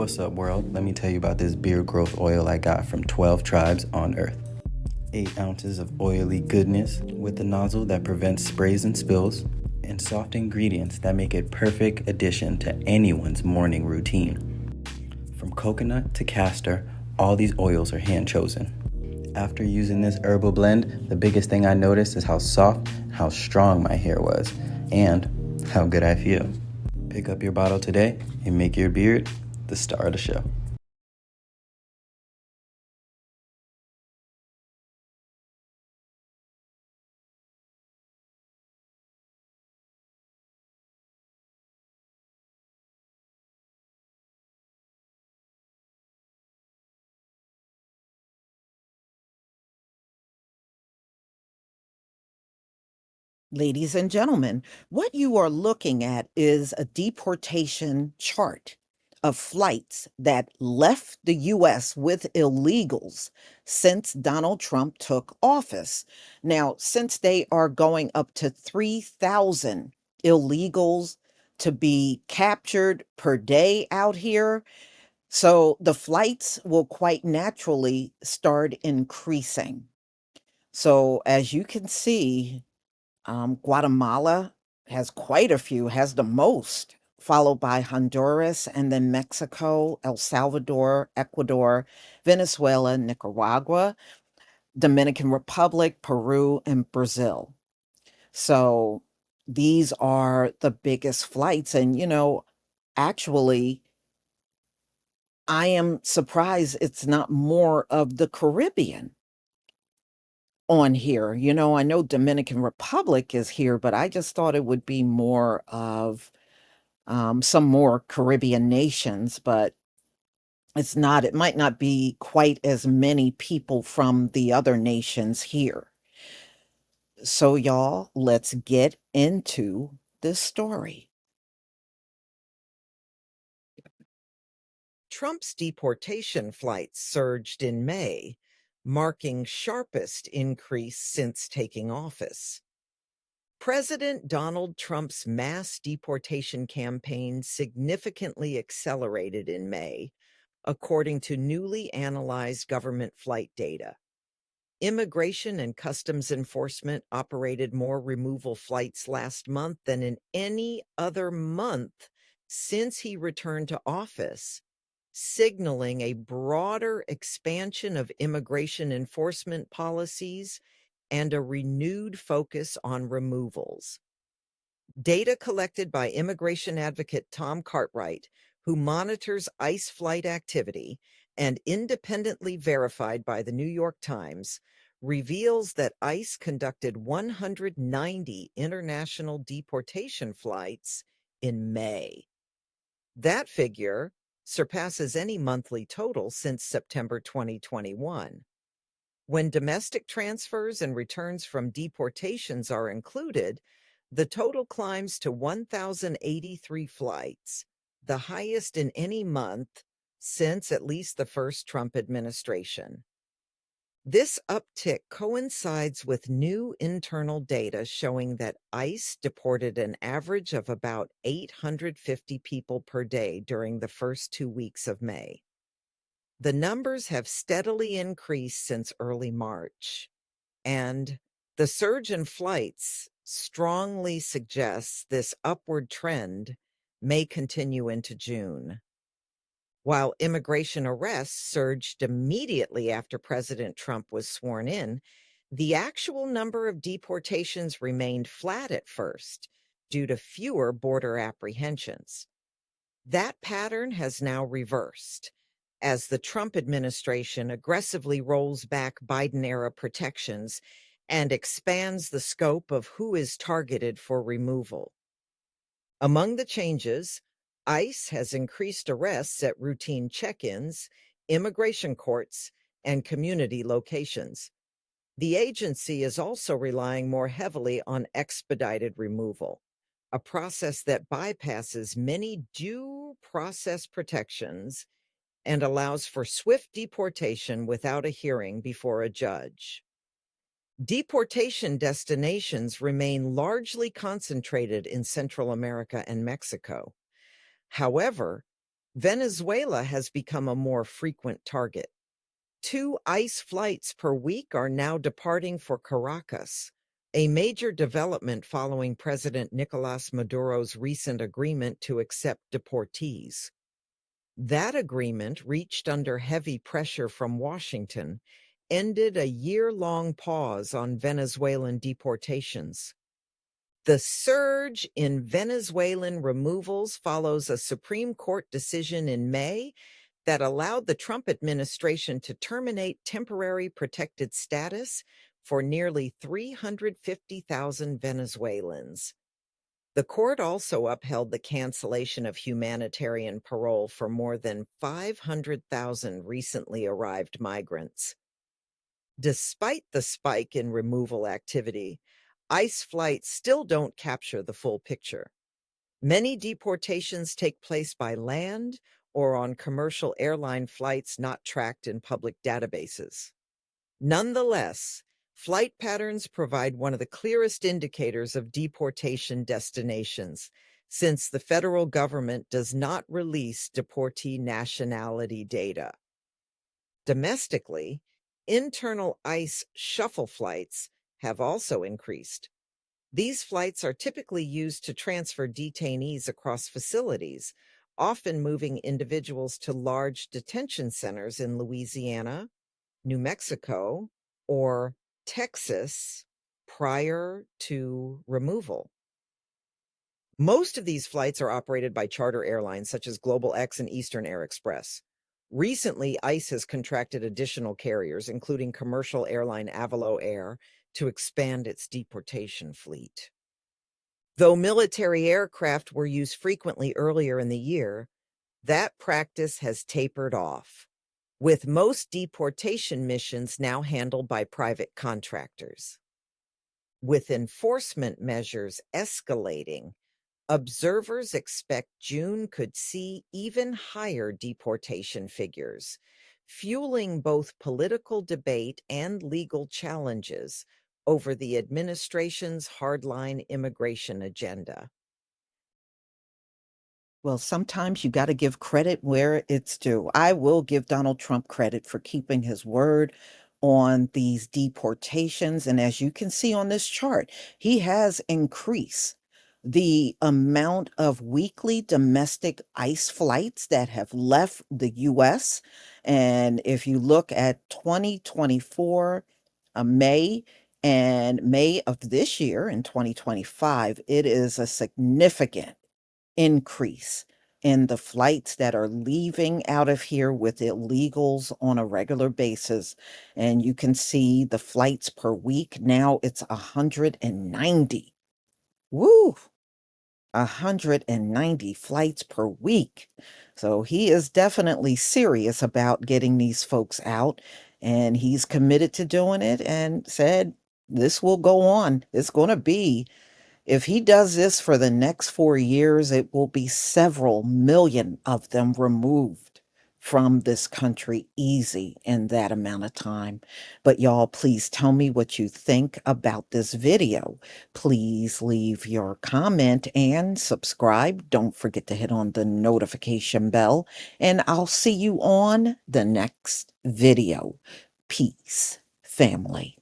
What's up, world? Let me tell you about this beard growth oil I got from 12 tribes on Earth. 8 ounces of oily goodness with a nozzle that prevents sprays and spills, and soft ingredients that make it perfect addition to anyone's morning routine. From coconut to castor, all these oils are hand chosen. After using this herbal blend, the biggest thing I noticed is how soft and how strong my hair was, and how good I feel. Pick up your bottle today and make your beard the star of the show. Ladies and gentlemen, what you are looking at is a deportation chart of flights that left the US with illegals since Donald Trump took office. Now, since they are going up to 3,000 illegals to be captured per day out here, so the flights will quite naturally start increasing. So, as you can see, Guatemala has quite a few, has the most, followed by Honduras and then Mexico, El Salvador, Ecuador, Venezuela, Nicaragua, Dominican Republic, Peru, and Brazil. So these are the biggest flights. And, actually, I am surprised it's not more of the Caribbean on here. I know Dominican Republic is here, but I just thought it would be more of some more Caribbean nations, but it's not. It might not be quite as many people from the other nations here. So, y'all, let's get into this story. Trump's deportation flights surged in May, marking sharpest increase since taking office. President Donald Trump's mass deportation campaign significantly accelerated in May, according to newly analyzed government flight data. Immigration and Customs Enforcement operated more removal flights last month than in any other month since he returned to office, signaling a broader expansion of immigration enforcement policies and a renewed focus on removals. Data collected by immigration advocate Tom Cartwright, who monitors ICE flight activity, and independently verified by the New York Times, reveals that ICE conducted 190 international deportation flights in May. That figure surpasses any monthly total since September 2021. When domestic transfers and returns from deportations are included, the total climbs to 1,083 flights, the highest in any month since at least the first Trump administration. This uptick coincides with new internal data showing that ICE deported an average of about 850 people per day during the first 2 weeks of May. The numbers have steadily increased since early March, and the surge in flights strongly suggests this upward trend may continue into June. While immigration arrests surged immediately after President Trump was sworn in, the actual number of deportations remained flat at first due to fewer border apprehensions. That pattern has now reversed as the Trump administration aggressively rolls back Biden-era protections and expands the scope of who is targeted for removal. Among the changes, ICE has increased arrests at routine check-ins, immigration courts, and community locations. The agency is also relying more heavily on expedited removal, a process that bypasses many due process protections and allows for swift deportation without a hearing before a judge. Deportation destinations remain largely concentrated in Central America and Mexico. However, Venezuela has become a more frequent target. 2 ICE flights per week are now departing for Caracas, a major development following President Nicolas Maduro's recent agreement to accept deportees. That agreement, reached under heavy pressure from Washington, ended a year-long pause on Venezuelan deportations. The surge in Venezuelan removals follows a Supreme Court decision in May that allowed the Trump administration to terminate temporary protected status for nearly 350,000 Venezuelans. The court also upheld the cancellation of humanitarian parole for more than 500,000 recently arrived migrants. Despite the spike in removal activity, ICE flights still don't capture the full picture. Many deportations take place by land or on commercial airline flights not tracked in public databases. Nonetheless, flight patterns provide one of the clearest indicators of deportation destinations, since the federal government does not release deportee nationality data. Domestically, internal ICE shuttle flights have also increased. These flights are typically used to transfer detainees across facilities, often moving individuals to large detention centers in Louisiana, New Mexico, or Texas prior to removal. Most of these flights are operated by charter airlines such as Global X and Eastern Air Express. Recently, ICE has contracted additional carriers, including commercial airline Avalo Air, to expand its deportation fleet. Though military aircraft were used frequently earlier in the year, that practice has tapered off, with most deportation missions now handled by private contractors. With enforcement measures escalating, observers expect June could see even higher deportation figures, fueling both political debate and legal challenges over the administration's hardline immigration agenda. Well, sometimes you got to give credit where it's due. I will give Donald Trump credit for keeping his word on these deportations. And as you can see on this chart, he has increased the amount of weekly domestic ICE flights that have left the US. And if you look at 2024, May, and May of this year in 2025, it is a significant increase in the flights that are leaving out of here with illegals on a regular basis. And you can see the flights per week. Now it's 190. Woo! 190 flights per week. So he is definitely serious about getting these folks out, and he's committed to doing it and said this will go on. It's going to be, if he does this for the next 4 years, it will be several million of them removed from this country easy in that amount of time. But y'all, please tell me what you think about this video. Please leave your comment and subscribe. Don't forget to hit on the notification bell, and I'll see you on the next video. Peace, family.